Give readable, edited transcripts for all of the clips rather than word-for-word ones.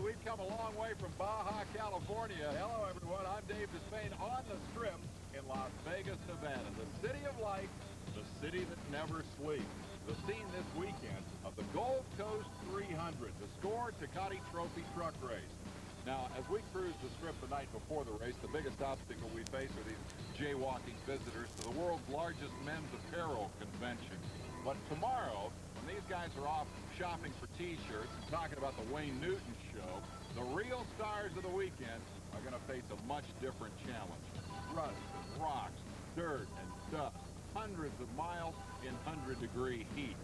we've come a long way from Baja, California. Hello, everyone. I'm Dave Despain on the Strip in Las Vegas, Nevada. The city of light, the city that never sleeps. The scene this weekend of the Gold Coast 300, the SCORE Tecate Trophy Truck Race. Now, as we cruise the Strip the night before the race, the biggest obstacle we face are these jaywalking visitors to the world's largest men's apparel convention. But tomorrow, when these guys are off shopping for T-shirts and talking about the Wayne Newton show, the real stars of the weekend are going to face a much different challenge. Rust and rocks, dirt and dust, hundreds of miles in 100-degree heat.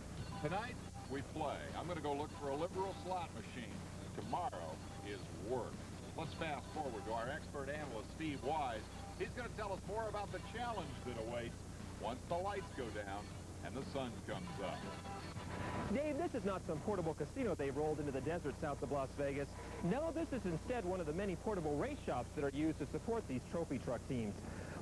Tonight, we play. I'm going to go look for a liberal slot machine. Tomorrow is work. Let's fast forward to our expert analyst, Steve Wise. He's going to tell us more about the challenge that awaits once the lights go down and the sun comes up. Dave, this is not some portable casino they've rolled into the desert south of Las Vegas. No, this is instead one of the many portable race shops that are used to support these trophy truck teams.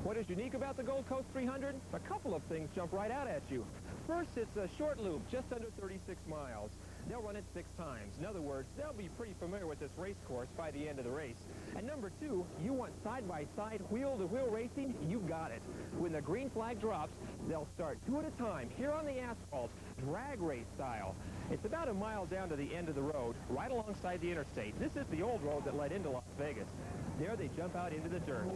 What is unique about the Gold Coast 300? A couple of things jump right out at you. First, it's a short loop, just under 36 miles. They'll run it 6 times. In other words, they'll be pretty familiar with this race course by the end of the race. And number 2, you want side-by-side, wheel-to-wheel racing? You got it. When the green flag drops, they'll start 2 at a time here on the asphalt, drag race style. It's about a mile down to the end of the road, right alongside the interstate. This is the old road that led into Las Vegas. There they jump out into the dirt.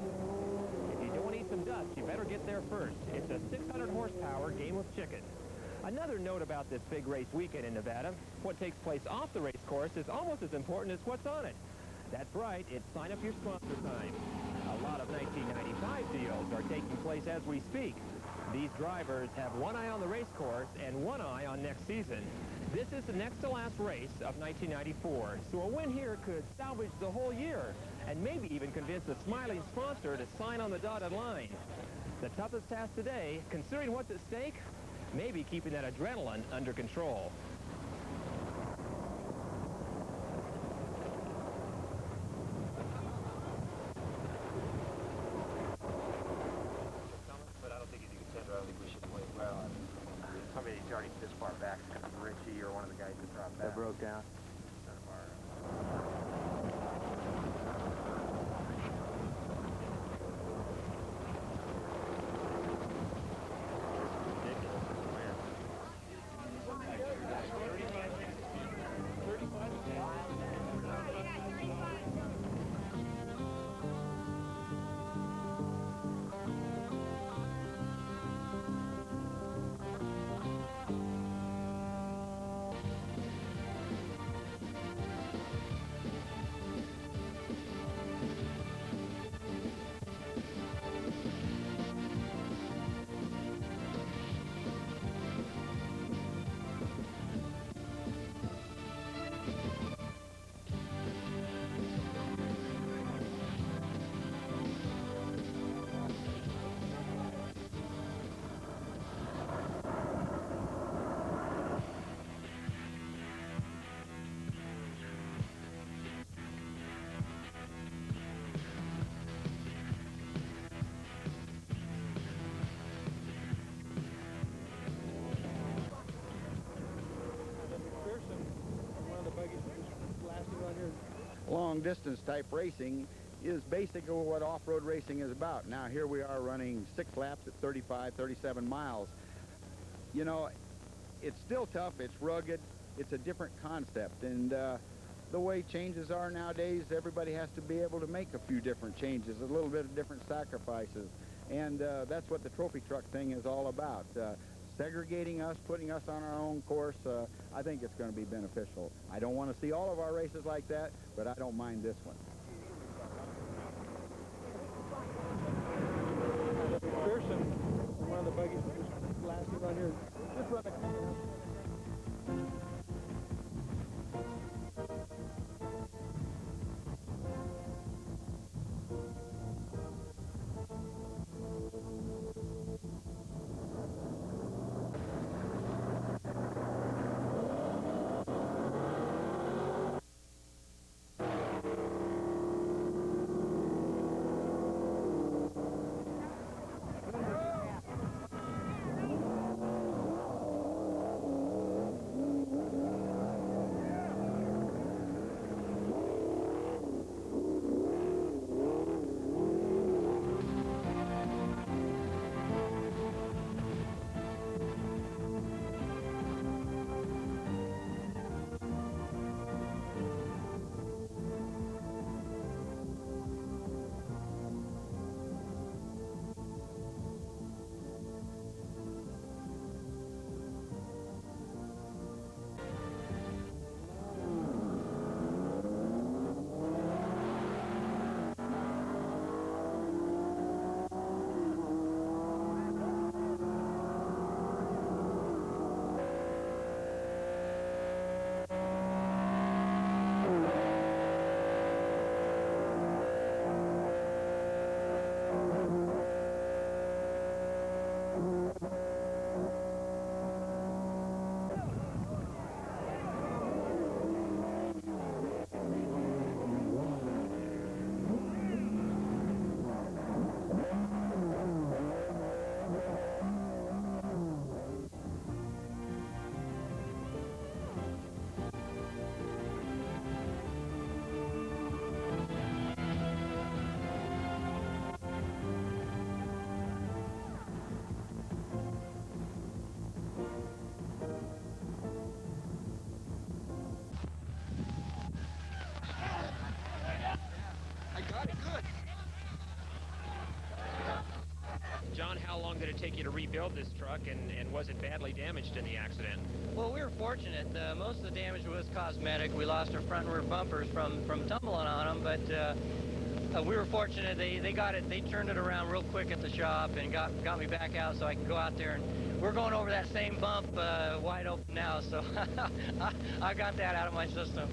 If you don't want to eat some dust, you better get there first. It's a 600 horsepower game of chicken. Another note about this big race weekend in Nevada, what takes place off the race course is almost as important as what's on it. That's right, it's sign up your sponsor time. A lot of 1995 deals are taking place as we speak. These drivers have one eye on the race course and one eye on next season. This is the next to last race of 1994, so a win here could salvage the whole year and maybe even convince the smiling sponsor to sign on the dotted line. The toughest task today, considering what's at stake, maybe keeping that adrenaline under control. But I don't think he's a contender. I don't think we should play well. Somebody's already this far back, Richie or one of the guys that dropped back. That broke down. Long-distance type racing is basically what off-road racing is about. Now, here we are running 6 laps at 35, 37 miles. You know, it's still tough, it's rugged, it's a different concept, and the way changes are nowadays, everybody has to be able to make a few different changes, a little bit of different sacrifices, and that's what the trophy truck thing is all about. Segregating us, putting us on our own course, I think it's going to be beneficial. I don't want to see all of our races like that, but I don't mind this one. Pearson, one of the buggies that just blasted on here, just run a... John, how long did it take you to rebuild this truck, and was it badly damaged in the accident? Well, we were fortunate. Most of the damage was cosmetic. We lost our front and rear bumpers from tumbling on them, but we were fortunate. They got it. They turned it around real quick at the shop and got me back out so I could go out there. And we're going over that same bump wide open now, so I got that out of my system.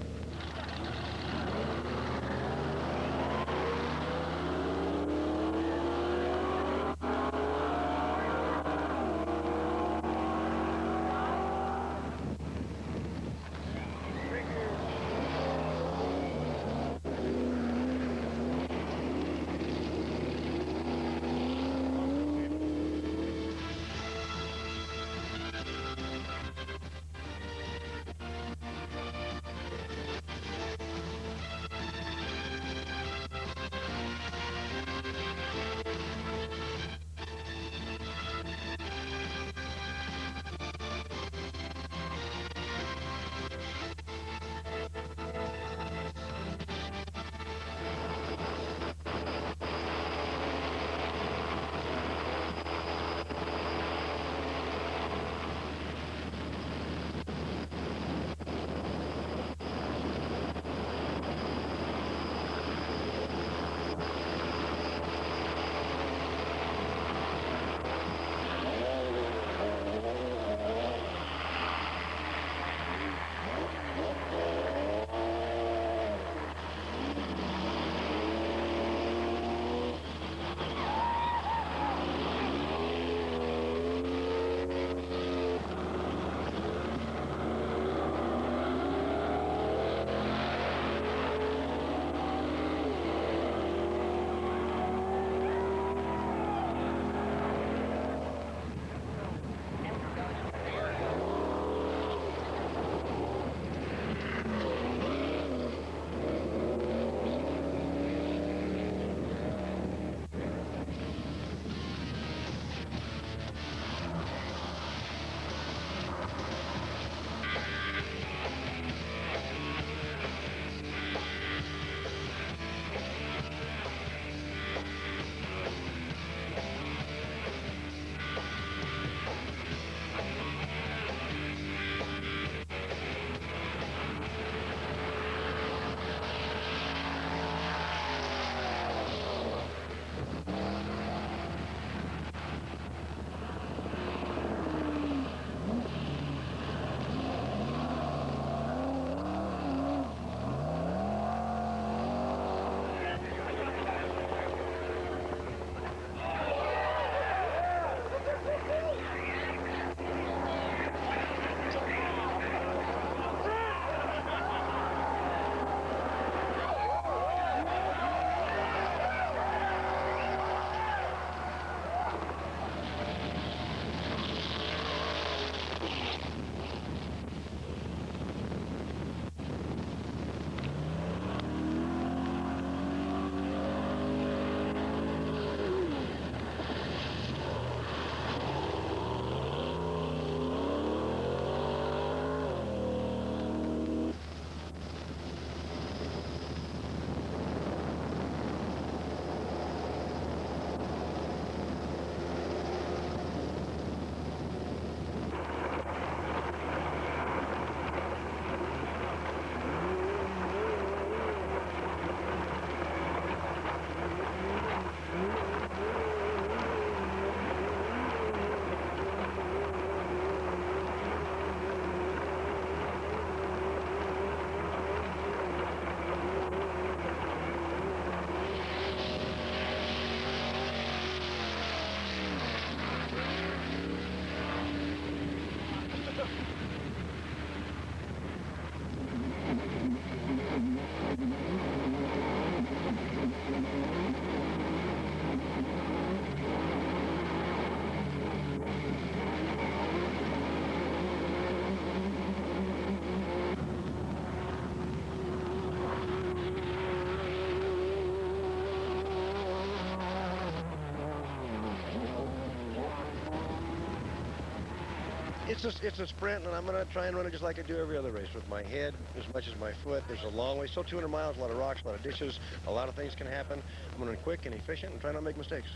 it's a sprint, and I'm going to try and run it just like I do every other race, with my head as much as my foot. There's a long way, still 200 miles, a lot of rocks, a lot of ditches, a lot of things can happen. I'm going to run quick and efficient and try not to make mistakes.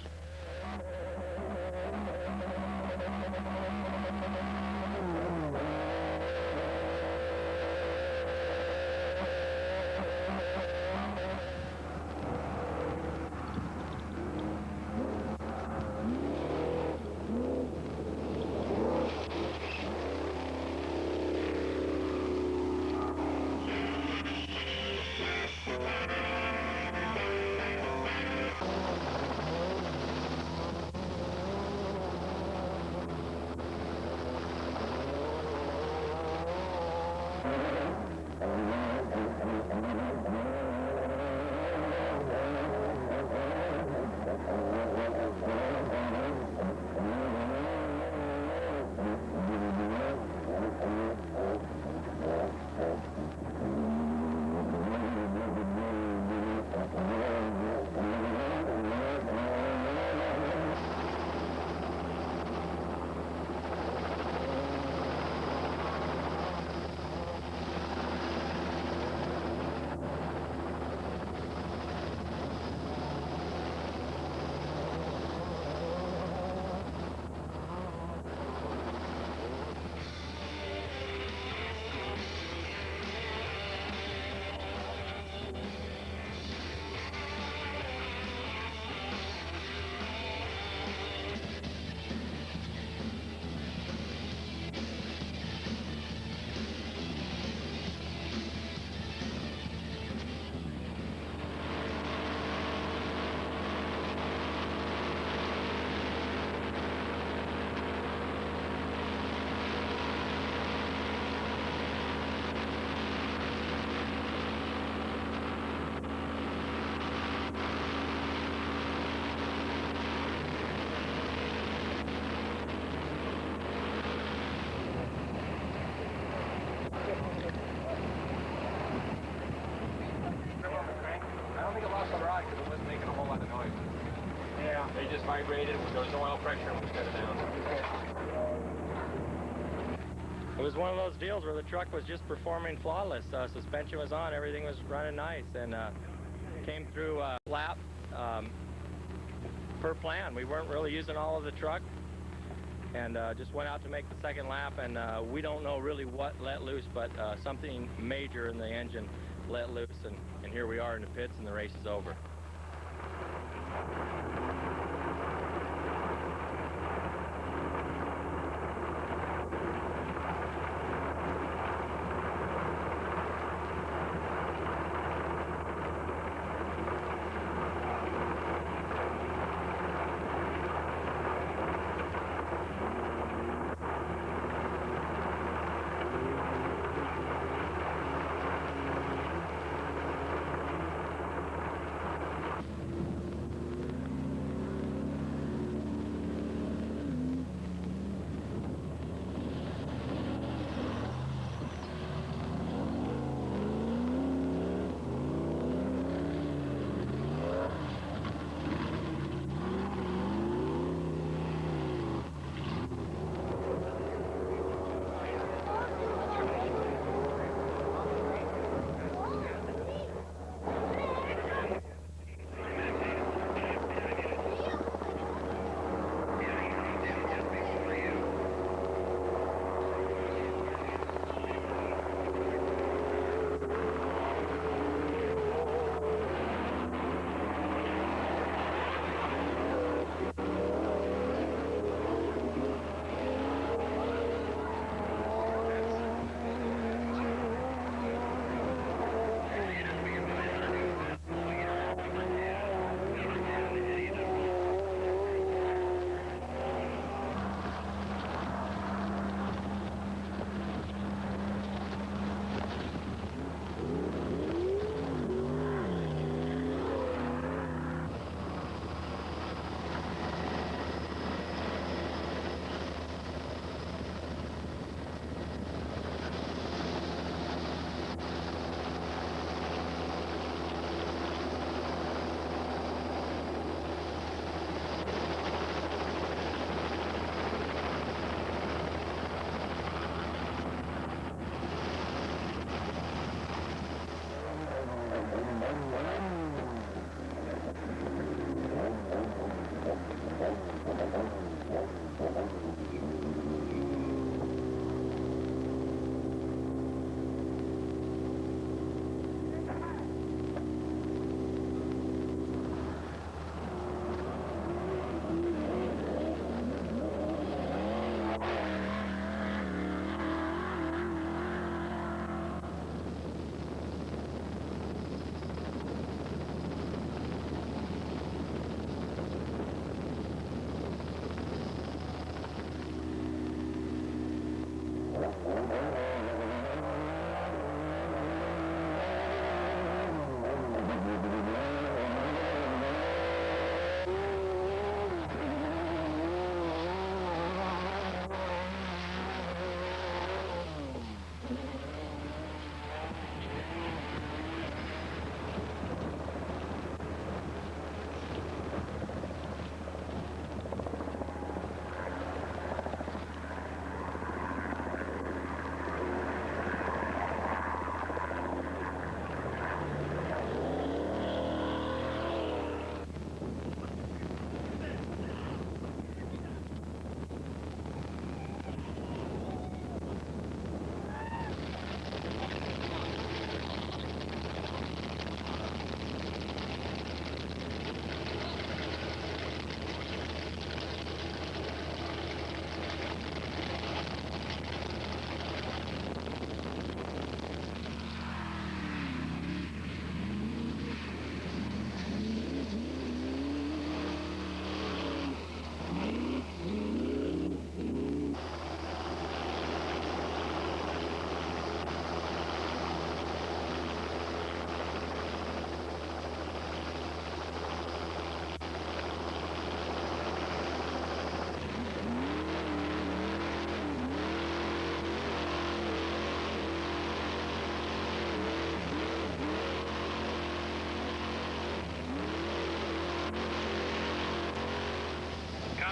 They just vibrated. There was no oil pressure and we shut it down. It was one of those deals where the truck was just performing flawless. Suspension was on, everything was running nice, and came through lap per plan. We weren't really using all of the truck, and just went out to make the second lap, and we don't know really what let loose, but something major in the engine let loose, and here we are in the pits, and the race is over.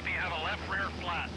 copy. Have a left rear flat.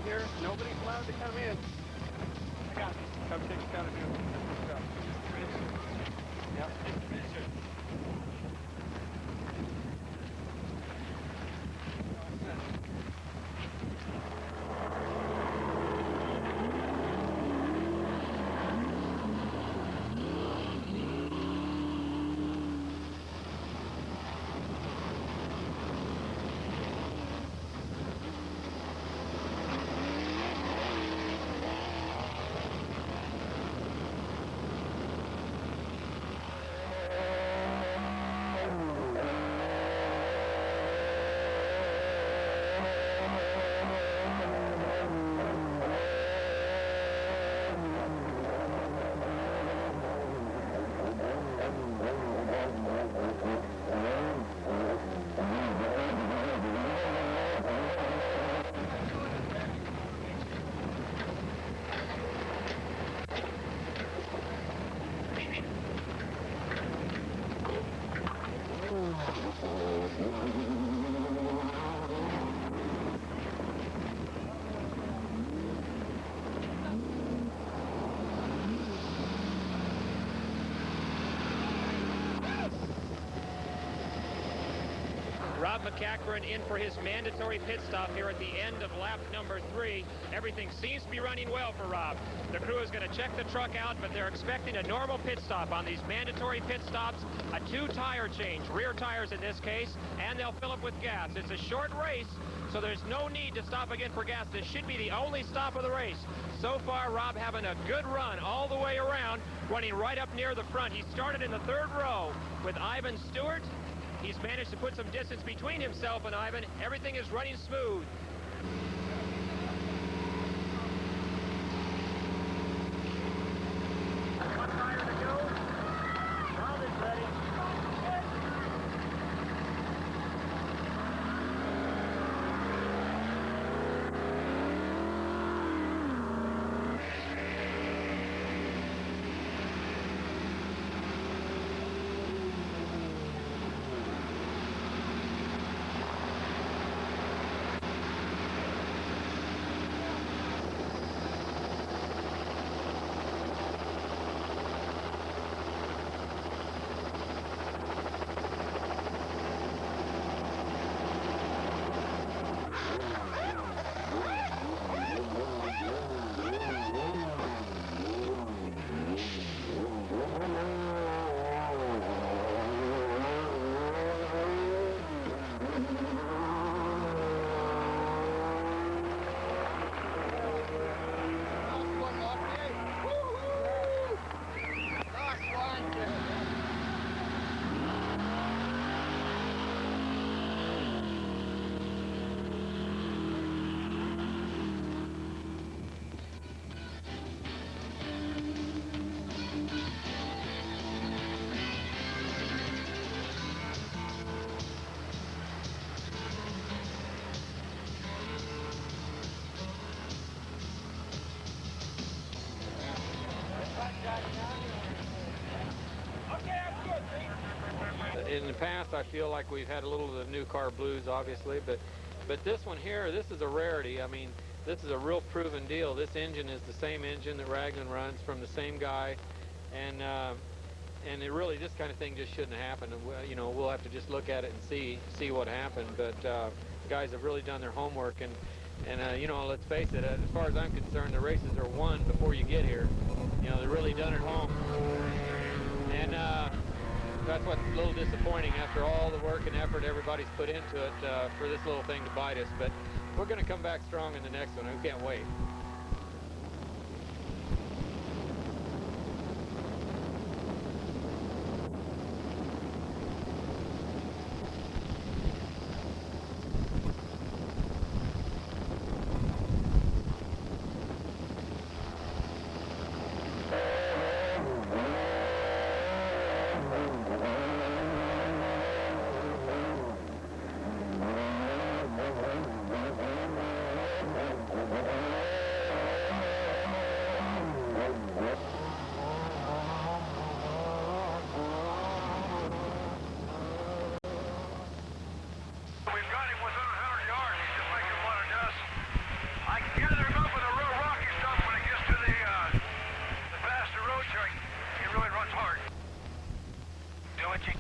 here. Nobody's allowed to come in. I got it. Come take a count of you. Yep. Rob McCachran in for his mandatory pit stop here at the end of lap number 3. Everything seems to be running well for Rob. The crew is going to check the truck out, but they're expecting a normal pit stop on these mandatory pit stops, a 2-tire change, rear tires in this case, and they'll fill up with gas. It's a short race, so there's no need to stop again for gas. This should be the only stop of the race. So far, Rob having a good run all the way around, running right up near the front. He started in the 3rd row with Ivan Stewart. He's managed to put some distance between himself and Ivan. Everything is running smooth. One tire to go. Rob is ready. In the past, I feel like we've had a little of the new car blues, obviously, but this one here, this is a rarity. I mean, this is a real proven deal. This engine is the same engine that Raglan runs from the same guy, and it really, this kind of thing just shouldn't happen. And you know, we'll have to just look at it and see what happened. But the guys have really done their homework, and you know, let's face it. As far as I'm concerned, the races are won before you get here. You know, they're really done at home, and that's what's a little disappointing after all the work and effort everybody's put into it for this little thing to bite us. But we're going to come back strong in the next one. We can't wait.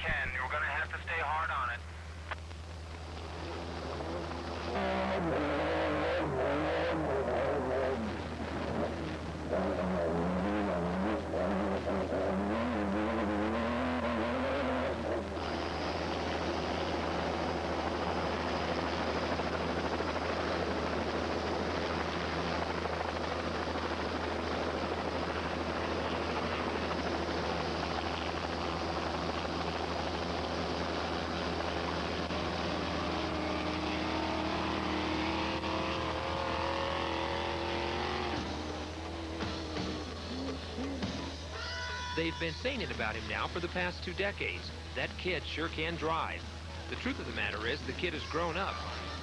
can. We're going to have to stay hard on it. They've been saying it about him now for the past 2 decades. That kid sure can drive. The truth of the matter is the kid has grown up.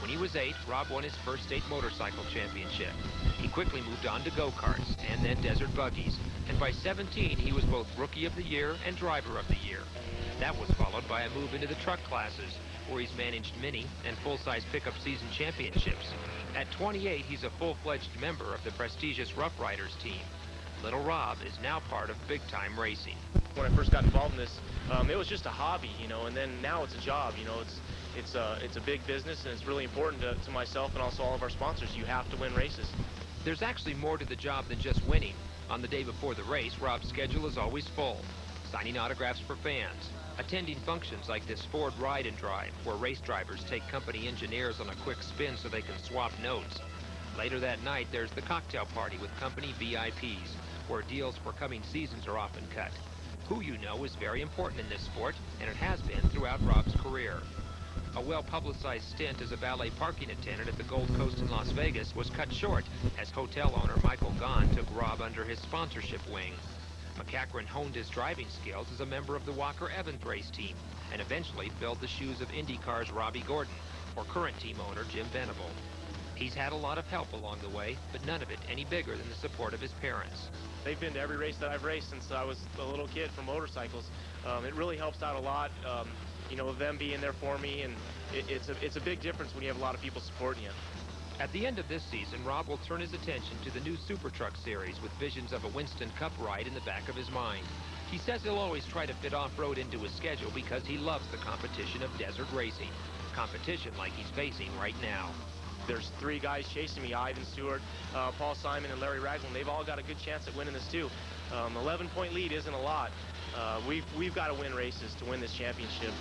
When he was 8, Rob won his first state motorcycle championship. He quickly moved on to go-karts and then desert buggies. And by 17, he was both Rookie of the Year and Driver of the Year. That was followed by a move into the truck classes, where he's managed mini and full-size pickup season championships. At 28, he's a full-fledged member of the prestigious Rough Riders team. Little Rob is now part of big-time racing. When I first got involved in this, it was just a hobby, you know, and then now it's a job, you know. It's a big business, and it's really important to myself and also all of our sponsors. You have to win races. There's actually more to the job than just winning. On the day before the race, Rob's schedule is always full. Signing autographs for fans, attending functions like this Ford Ride and Drive, where race drivers take company engineers on a quick spin so they can swap notes. Later that night, there's the cocktail party with company VIPs, where deals for coming seasons are often cut. Who you know is very important in this sport, and it has been throughout Rob's career. A well-publicized stint as a valet parking attendant at the Gold Coast in Las Vegas was cut short as hotel owner Michael Gahn took Rob under his sponsorship wing. McCachran honed his driving skills as a member of the Walker Evans race team and eventually filled the shoes of IndyCar's Robbie Gordon or current team owner Jim Venable. He's had a lot of help along the way, but none of it any bigger than the support of his parents. They've been to every race that I've raced since I was a little kid for motorcycles. It really helps out a lot, you know, them being there for me, and it's a big difference when you have a lot of people supporting you. At the end of this season, Rob will turn his attention to the new Super Truck Series with visions of a Winston Cup ride in the back of his mind. He says he'll always try to fit off-road into his schedule because he loves the competition of desert racing. Competition like he's facing right now. There's 3 guys chasing me, Ivan Stewart, Paul Simon, and Larry Ragland. They've all got a good chance at winning this too. 11-point lead isn't a lot. We've got to win races to win this championship.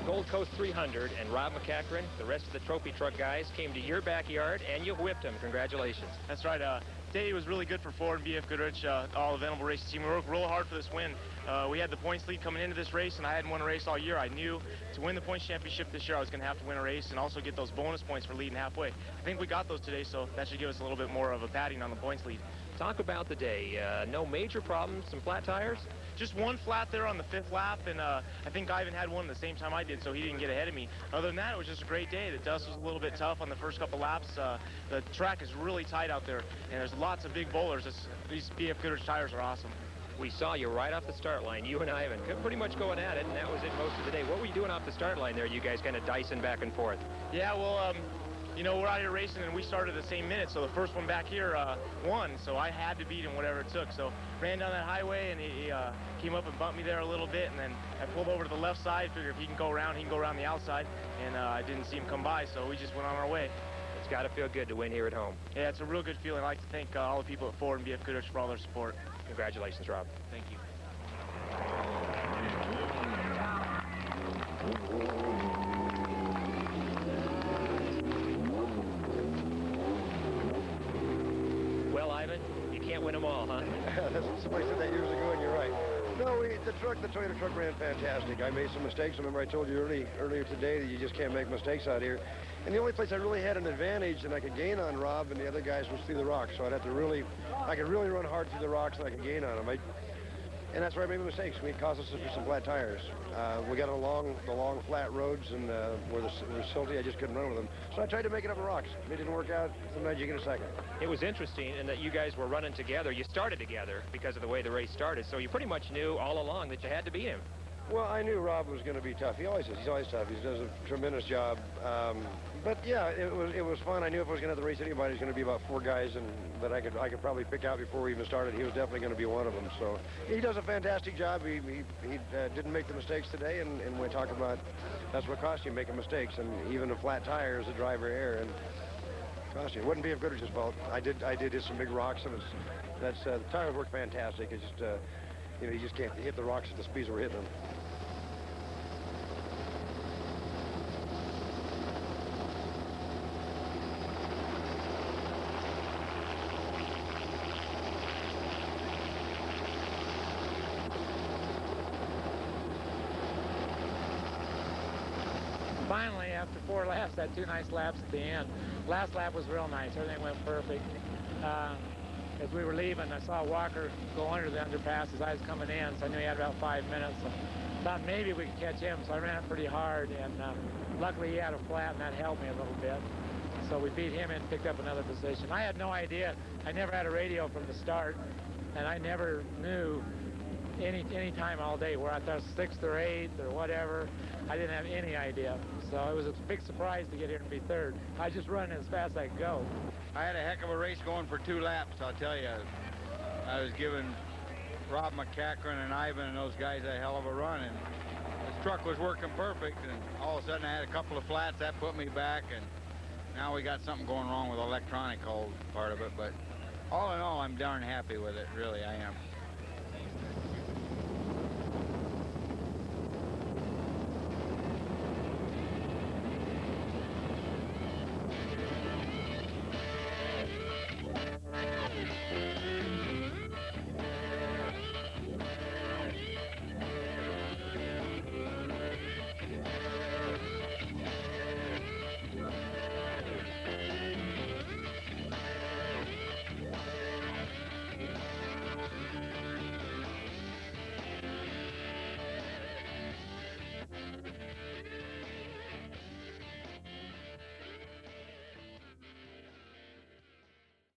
Gold Coast 300, and Rob McCachran, the rest of the trophy truck guys, came to your backyard, and you whipped them. Congratulations. That's right. Today was really good for Ford and BF Goodrich, all the Venable Racing team. We worked real hard for this win. We had the points lead coming into this race, and I hadn't won a race all year. I knew to win the points championship this year, I was going to have to win a race and also get those bonus points for leading halfway. I think we got those today, so that should give us a little bit more of a padding on the points lead. Talk about the day. No major problems, some flat tires? Just one flat there on the 5th lap, and I think Ivan had one the same time I did, so he didn't get ahead of me. Other than that, it was just a great day. The dust was a little bit tough on the first couple laps. The track is really tight out there, and there's lots of big bowlers. These BF Goodrich tires are awesome. We saw you right off the start line, you and Ivan, pretty much going at it, and that was it most of the day. What were you doing off the start line there, you guys kind of dicing back and forth? Yeah, well, you know, we're out here racing, and we started the same minute, so the first one back here won, so I had to beat him whatever it took. So ran down that highway, and he came up and bumped me there a little bit, and then I pulled over to the left side, figured if he can go around, he can go around the outside, and I didn't see him come by, so we just went on our way. It's got to feel good to win here at home. Yeah, it's a real good feeling. I'd like to thank all the people at Ford and BF Goodrich for all their support. Congratulations, Rob. Thank you. Well, Ivan, you can't win them all, huh? Somebody said that years ago, and you're right. No, the Toyota truck ran fantastic. I made some mistakes. Remember I told you earlier today that you just can't make mistakes out here. And the only place I really had an advantage and I could gain on Rob and the other guys was through the rocks. So I could really run hard through the rocks and I could gain on them. And that's where I made mistakes. It caused us some flat tires. We got along the long flat roads and where the silty, I just couldn't run with them. So I tried to make it up in rocks. It didn't work out. Sometimes you get a second. It was interesting in that you guys were running together. You started together because of the way the race started. So you pretty much knew all along that you had to beat him. Well, I knew Rob was going to be tough. He always is. He's always tough. He does a tremendous job. But yeah, it was fun. I knew if I was going to have to race anybody, it was going to be about 4 guys, and that I could probably pick out before we even started. He was definitely going to be one of them. So he does a fantastic job. He didn't make the mistakes today, and when we talk about that's what cost you making mistakes, and even a flat tire is a driver error, and cost you. It wouldn't be BF Goodrich's fault. I did hit some big rocks, and the tires work fantastic. It's just you know, you just can't hit the rocks at the speeds we're hitting them. Finally, after 4 laps, had 2 nice laps at the end. Last lap was real nice. Everything went perfect. As we were leaving, I saw Walker go under the underpass as I was coming in, so I knew he had about 5 minutes. So thought maybe we could catch him, so I ran it pretty hard, and luckily he had a flat, and that helped me a little bit. So we beat him and picked up another position. I had no idea. I never had a radio from the start, and I never knew any time all day where I thought 6th or 8th or whatever. I didn't have any idea. So it was a big surprise to get here and be 3rd. I just run as fast as I could go. I had a heck of a race going for 2 laps, I'll tell you. I was giving Rob McCachran and Ivan and those guys a hell of a run, and this truck was working perfect, and all of a sudden I had a couple of flats. That put me back, and now we got something going wrong with the electronic whole part of it. But all in all, I'm darn happy with it, really, I am.